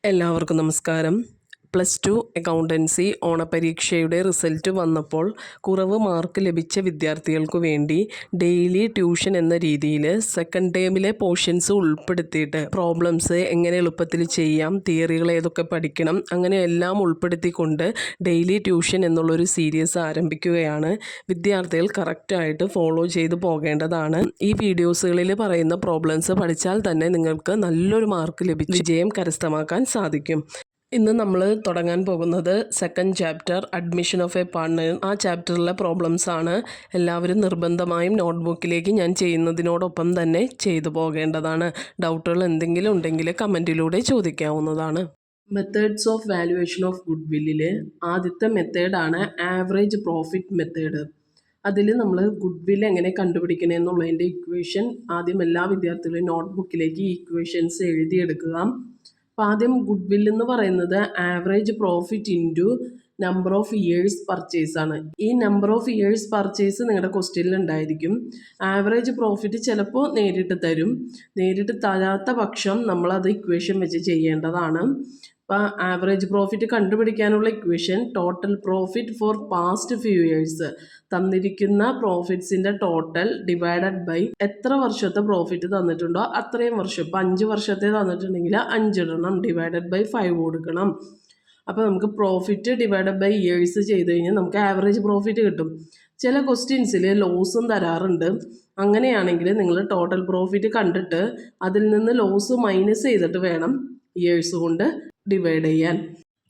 എല്ലാവർക്കും നമസ്കാരം. +2 accountancy ഓണപരീക്ഷയുടെ result വന്നപ്പോൾ കുറവ് മാർക്ക് ലഭിച്ച വിദ്യാർത്ഥികൾക്കു വേണ്ടി ഡെയിലി ട്യൂഷൻ എന്ന രീതിയിൽ സെക്കൻഡ് ടേമിലെ പോർഷൻസ് ഉൾപ്പെടുത്തിയിട്ട് പ്രോബ്ലംസ് എങ്ങനെ എളുപ്പത്തിൽ ചെയ്യാം, തിയറികൾ ഏതൊക്കെ പഠിക്കണം, അങ്ങനെ എല്ലാം ഉൾപ്പെടുത്തിക്കൊണ്ട് ഡെയിലി ട്യൂഷൻ എന്നുള്ളൊരു സീരീസ് ആരംഭിക്കുകയാണ്. വിദ്യാർത്ഥികൾ കറക്റ്റായിട്ട് ഫോളോ ചെയ്ത് പോകേണ്ടതാണ്. ഈ വീഡിയോസുകളിൽ പറയുന്ന പ്രോബ്ലംസ് പഠിച്ചാൽ തന്നെ നിങ്ങൾക്ക് നല്ലൊരു മാർക്ക് ലഭിച്ച് വിജയം കരസ്ഥമാക്കാൻ സാധിക്കും. ഇന്ന് നമ്മൾ തുടങ്ങാൻ പോകുന്നത് second chapter admission of A partner. ആ ചാപ്റ്ററിലെ പ്രോബ്ലംസ് ആണ്. എല്ലാവരും നിർബന്ധമായും നോട്ട്ബുക്കിലേക്ക് ഞാൻ ചെയ്യുന്നതിനോടൊപ്പം തന്നെ ചെയ്തു പോകേണ്ടതാണ്. ഡൗട്ടുകൾ എന്തെങ്കിലും ഉണ്ടെങ്കിൽ കമൻറ്റിലൂടെ ചോദിക്കാവുന്നതാണ്. മെത്തേഡ്സ് ഓഫ് വാല്യുവേഷൻ ഓഫ് ഗുഡ് വില്ലിൽ ആദ്യത്തെ മെത്തേഡാണ് ആവറേജ് പ്രോഫിറ്റ് മെത്തേഡ്. അതിൽ നമ്മൾ ഗുഡ് വില്ല് എങ്ങനെ കണ്ടുപിടിക്കണം എന്നുള്ളതിൻ്റെ ഇക്വേഷൻ ആദ്യം എല്ലാ വിദ്യാർത്ഥികളും നോട്ട്ബുക്കിലേക്ക് ഈ ഇക്വേഷൻസ് എഴുതിയെടുക്കുക. അപ്പോൾ ആദ്യം ഗുഡ് വില്ല് എന്ന് പറയുന്നത് average profit into number of years purchase ആണ്. ഈ നമ്പർ ഓഫ് ഇയേഴ്സ് പർച്ചേസ് നിങ്ങളുടെ ക്വസ്റ്റ്യനിൽ ഉണ്ടായിരിക്കും. ആവറേജ് പ്രോഫിറ്റ് ചിലപ്പോൾ നേരിട്ട് തരും, നേരിട്ട് തരാത്ത പക്ഷം നമ്മളത് ഇക്വേഷൻ വെച്ച് ചെയ്യേണ്ടതാണ്. അപ്പോൾ ആവറേജ് പ്രോഫിറ്റ് കണ്ടുപിടിക്കാനുള്ള equation total profit for past few years, തന്നിരിക്കുന്ന പ്രോഫിറ്റ്സിൻ്റെ ടോട്ടൽ ഡിവൈഡഡ് ബൈ എത്ര വർഷത്തെ പ്രോഫിറ്റ് തന്നിട്ടുണ്ടോ അത്രയും വർഷം. ഇപ്പോൾ 5 വർഷത്തെ തന്നിട്ടുണ്ടെങ്കിൽ 5 ഇടണം, ഡിവൈഡഡ് ബൈ 5 കൊടുക്കണം. അപ്പോൾ നമുക്ക് പ്രോഫിറ്റ് ഡിവൈഡഡ് ബൈ ഇയേഴ്സ് ചെയ്ത് കഴിഞ്ഞാൽ നമുക്ക് ആവറേജ് പ്രോഫിറ്റ് കിട്ടും. ചില ക്വസ്റ്റ്യൻസിൽ ലോസും തരാറുണ്ട്. അങ്ങനെയാണെങ്കിൽ നിങ്ങൾ ടോട്ടൽ പ്രോഫിറ്റ് കണ്ടിട്ട് അതിൽ നിന്ന് ലോസ് മൈനസ് ചെയ്തിട്ട് വേണം ഇയേഴ്സ് കൊണ്ട് ഡിവൈഡ് ചെയ്യാൻ.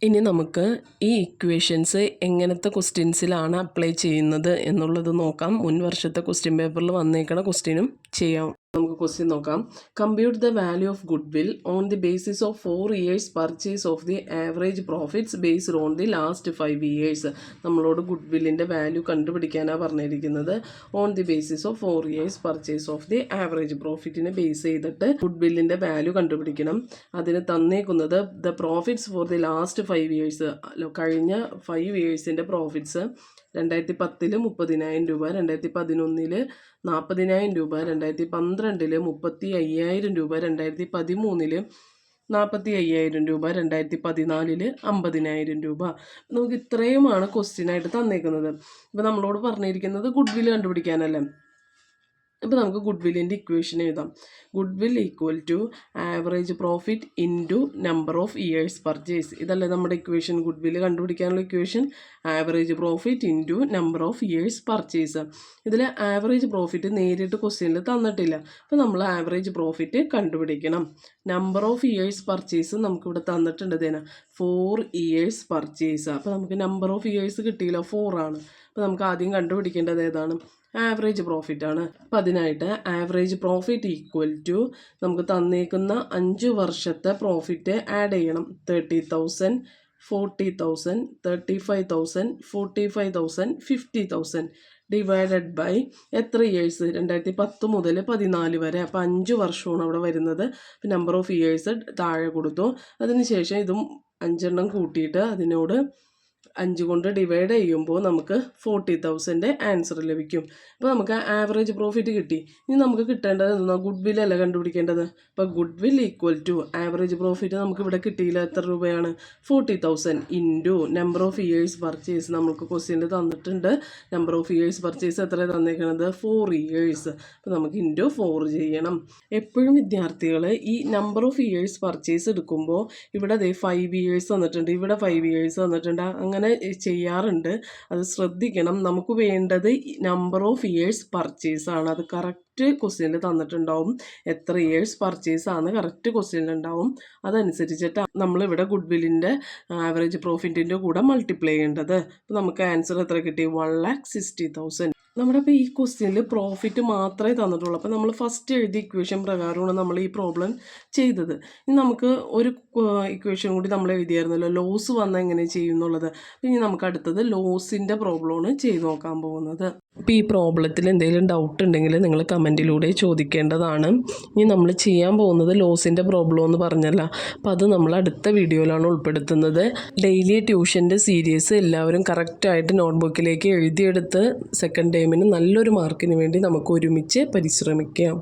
ഇനി നമുക്ക് ഈ ഇക്വേഷൻസ് എങ്ങനത്തെ ക്വസ്റ്റ്യൻസിലാണ് അപ്ലൈ ചെയ്യുന്നത് എന്നുള്ളത് നോക്കാം. മുൻ വർഷത്തെ ക്വസ്റ്റ്യൻ പേപ്പറിൽ വന്നേക്കണ ക്വസ്റ്റ്യനും ചെയ്യാം. നമുക്ക് ക്വസ്റ്റ്യൻ നോക്കാം. Compute the value of goodwill on the basis of 4 years purchase of the average profits based on the last 5 years. നമ്മളോട് ഗുഡ് വില്ലിൻ്റെ വാല്യൂ കണ്ടുപിടിക്കാനാണ് പറഞ്ഞിരിക്കുന്നത്. On the basis of 4 years purchase of the average പ്രോഫിറ്റിനെ base ചെയ്തിട്ട് ഗുഡ് വില്ലിൻ്റെ value കണ്ടുപിടിക്കണം. അതിന് തന്നേക്കുന്നത് the profits for the last 5 years, കഴിഞ്ഞ 5 ഇയേഴ്സിൻ്റെ പ്രോഫിറ്റ്സ് 2010 30,000 രൂപ, 2011 40,000 രൂപ, 2012 35,000 രൂപ, 2013 45,000 രൂപ, 2014 50,000 രൂപ. നമുക്ക് ഇത്രയുമാണ് ക്വസ്റ്റ്യനായിട്ട് തന്നേക്കുന്നത്. ഇപ്പോൾ നമ്മളോട് പറഞ്ഞിരിക്കുന്നത് ഗുഡ് വില്ല് കണ്ടുപിടിക്കാനല്ലേ. ഇപ്പോൾ നമുക്ക് ഗുഡ് വില്ലിൻ്റെ ഇക്വേഷൻ എഴുതാം. Goodwill equal to average profit into number of years purchase. ഇതല്ലേ നമ്മുടെ ഇക്വേഷൻ, ഗുഡ് വില്ല് കണ്ടുപിടിക്കാനുള്ള equation. Average profit into number of years purchase. ഇതിൽ ആവറേജ് പ്രോഫിറ്റ് നേരിട്ട് ക്വസ്റ്റ്യനിൽ തന്നിട്ടില്ല. അപ്പോൾ നമ്മൾ ആവറേജ് പ്രോഫിറ്റ് കണ്ടുപിടിക്കണം. നമ്പർ ഓഫ് ഇയേഴ്സ് പർച്ചേസ് നമുക്കിവിടെ തന്നിട്ടുണ്ട്. ഇതിന് 4 ഇയേഴ്സ് പർച്ചേസ്. അപ്പോൾ നമുക്ക് നമ്പർ ഓഫ് ഇയേഴ്സ് കിട്ടിയില്ല, 4 ആണ്. അപ്പോൾ നമുക്ക് ആദ്യം കണ്ടുപിടിക്കേണ്ടത് ഏതാണ്? ആവറേജ് പ്രോഫിറ്റ് ആണ്. അപ്പം അതിനായിട്ട് ആവറേജ് പ്രോഫിറ്റ് ഈക്വൽ ടു നമുക്ക് തന്നേക്കുന്ന 5 വർഷത്തെ പ്രോഫിറ്റ് ആഡ് ചെയ്യണം. 30,000, 40,000, 35,000, 45,000, 50,000 ഡിവൈഡഡ് ബൈ എത്ര ഇയേഴ്സ്? 2010 മുതൽ 14 വരെ. അപ്പോൾ 5 വർഷമാണ് അവിടെ വരുന്നത്. അപ്പോൾ നമ്പർ ഓഫ് ഇയേഴ്സ് താഴെ കൊടുത്തു. അതിനുശേഷം ഇതും 5 എണ്ണം കൂട്ടിയിട്ട് അതിനോട് 5 കൊണ്ട് ഡിവൈഡ് ചെയ്യുമ്പോൾ നമുക്ക് 40,000 ആൻസർ ലഭിക്കും. അപ്പോൾ നമുക്ക് ആവറേജ് പ്രോഫിറ്റ് കിട്ടി. ഇനി നമുക്ക് കിട്ടേണ്ടത് എന്താ? ഗുഡ് വിൽ അല്ല കണ്ടുപിടിക്കേണ്ടത്. അപ്പോൾ goodwill equal to average profit നമുക്ക് ഇവിടെ കിട്ടിയില്ല, എത്ര രൂപയാണ്? 40,000 into number of years purchase. നമുക്ക് ക്വസ്റ്റ്യനിൽ തന്നിട്ടുണ്ട് നമ്പർ ഓഫ് ഇയേഴ്സ് പർച്ചേസ് എത്ര തന്നേക്കണത്? 4 ഇയേഴ്സ്. അപ്പോൾ നമുക്ക് ഇൻറ്റു 4 ചെയ്യണം. എപ്പോഴും വിദ്യാർത്ഥികൾ ഈ നമ്പർ ഓഫ് ഇയേഴ്സ് പർച്ചേസ് എടുക്കുമ്പോൾ ഇവിടെ 5 ഇയേഴ്സ് തന്നിട്ടുണ്ട്, ഇവിടെ 5 ഇയേഴ്സ് തന്നിട്ടുണ്ട്, അങ്ങനെ ചെയ്യാറുണ്ട്. അത് ശ്രദ്ധിക്കണം. നമുക്ക് വേണ്ടത് നമ്പർ ഓഫ് ഇയേഴ്സ് പർച്ചേസ് ആണ്. അത് കറക്റ്റ് ക്വസ്റ്റ്യനിൽ തന്നിട്ടുണ്ടാവും. എത്ര ഇയേഴ്സ് പർച്ചേസ് ആണ് കറക്റ്റ് ക്വസ്റ്റ്യനിൽ ഉണ്ടാവും. അതനുസരിച്ചിട്ട് നമ്മളിവിടെ ഗുഡ് വില്ലിൻ്റെ ആവറേജ് പ്രോഫിറ്റിൻ്റെ കൂടെ മൾട്ടിപ്ലൈ ചെയ്യേണ്ടത്. അപ്പോൾ നമുക്ക് ആൻസർ എത്ര കിട്ടി? 1,60,000. നമ്മുടെ ഇപ്പോൾ ഈ ക്വസ്റ്റ്യനിൽ പ്രോഫിറ്റ് മാത്രമേ തന്നിട്ടുള്ളൂ. അപ്പോൾ നമ്മൾ ഫസ്റ്റ് എഴുതിയ ഇക്വേഷൻ പ്രകാരമാണ് നമ്മൾ ഈ പ്രോബ്ലം ചെയ്തത്. ഇനി നമുക്ക് ഒരു ഇക്വേഷൻ കൂടി നമ്മൾ എഴുതിയായിരുന്നല്ലോ, ലോസ് വന്നാൽ എങ്ങനെ ചെയ്യും എന്നുള്ളത്. ഇനി നമുക്ക് അടുത്തത് ലോസിൻ്റെ പ്രോബ്ലമാണ് ചെയ്ത് നോക്കാൻ പോകുന്നത്. ഇപ്പോൾ ഈ പ്രോബ്ലത്തിൽ എന്തെങ്കിലും ഡൗട്ട് ഉണ്ടെങ്കിൽ നിങ്ങൾ കമൻറ്റിലൂടെ ചോദിക്കേണ്ടതാണ്. ഇനി നമ്മൾ ചെയ്യാൻ പോകുന്നത് ലോസിൻ്റെ പ്രോബ്ലം എന്ന് പറഞ്ഞല്ല. അപ്പോൾ അത് നമ്മൾ അടുത്ത വീഡിയോയിലാണ് ഉൾപ്പെടുത്തുന്നത്. ഡെയിലി ട്യൂഷൻ്റെ സീരീസ് എല്ലാവരും കറക്റ്റായിട്ട് നോട്ട്ബുക്കിലേക്ക് എഴുതിയെടുത്ത് സെക്കൻഡ് ടൈമിന് നല്ലൊരു മാർക്കിന് വേണ്ടി നമുക്ക് ഒരുമിച്ച് പരിശ്രമിക്കാം.